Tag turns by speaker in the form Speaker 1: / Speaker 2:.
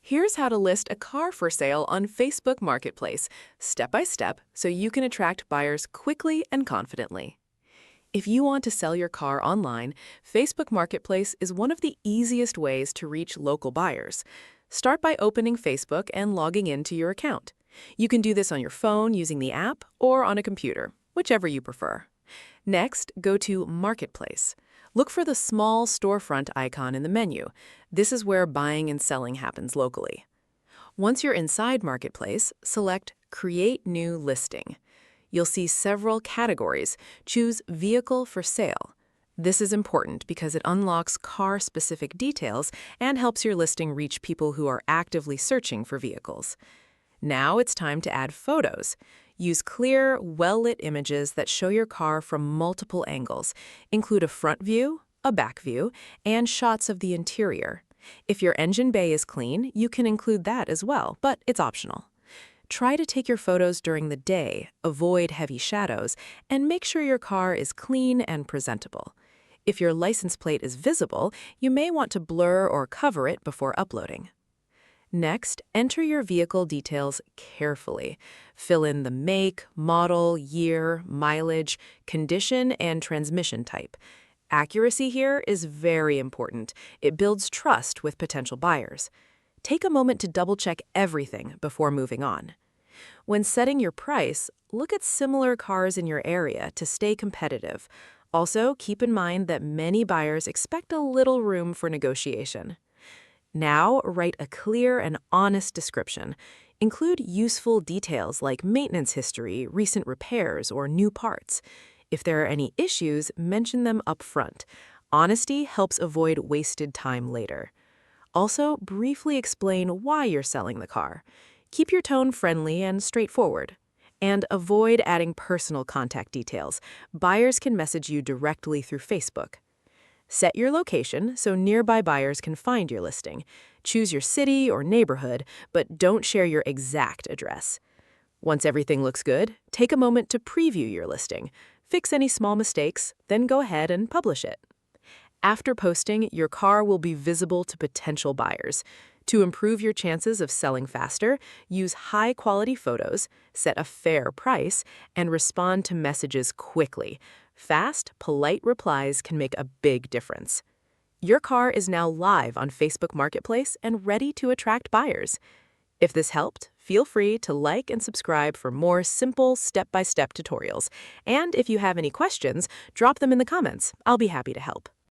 Speaker 1: Here's how to list a car for sale on Facebook Marketplace, step by step, so you can attract buyers quickly and confidently. If you want to sell your car online, Facebook Marketplace is one of the easiest ways to reach local buyers. Start by opening Facebook and logging into your account. You can do this on your phone using the app or on a computer, whichever you prefer. Next, go to Marketplace. Look for the small storefront icon in the menu. This is where buying and selling happens locally. Once you're inside Marketplace, select Create New Listing. You'll see several categories. Choose Vehicle for Sale. This is important because it unlocks car-specific details and helps your listing reach people who are actively searching for vehicles. Now it's time to add photos. Use clear, well-lit images that show your car from multiple angles. Include a front view, a back view, and shots of the interior. If your engine bay is clean, you can include that as well, but it's optional. Try to take your photos during the day, avoid heavy shadows, and make sure your car is clean and presentable. If your license plate is visible, you may want to blur or cover it before uploading. Next, enter your vehicle details carefully. Fill in the make, model, year, mileage, condition, and transmission type. Accuracy here is very important. It builds trust with potential buyers. Take a moment to double-check everything before moving on. When setting your price, look at similar cars in your area to stay competitive. Also, keep in mind that many buyers expect a little room for negotiation. Now, write a clear and honest description. Include useful details like maintenance history, recent repairs, or new parts. If there are any issues, mention them up front. Honesty helps avoid wasted time later. Also, briefly explain why you're selling the car. Keep your tone friendly and straightforward. And avoid adding personal contact details. Buyers can message you directly through Facebook. Set your location so nearby buyers can find your listing. Choose your city or neighborhood, but don't share your exact address. Once everything looks good, take a moment to preview your listing. Fix any small mistakes, then go ahead and publish it. After posting, your car will be visible to potential buyers. To improve your chances of selling faster, use high-quality photos, set a fair price, and respond to messages quickly. Fast, polite replies can make a big difference. Your car is now live on Facebook Marketplace and ready to attract buyers. If this helped, feel free to like and subscribe for more simple step-by-step tutorials. And if you have any questions, drop them in the comments. I'll be happy to help.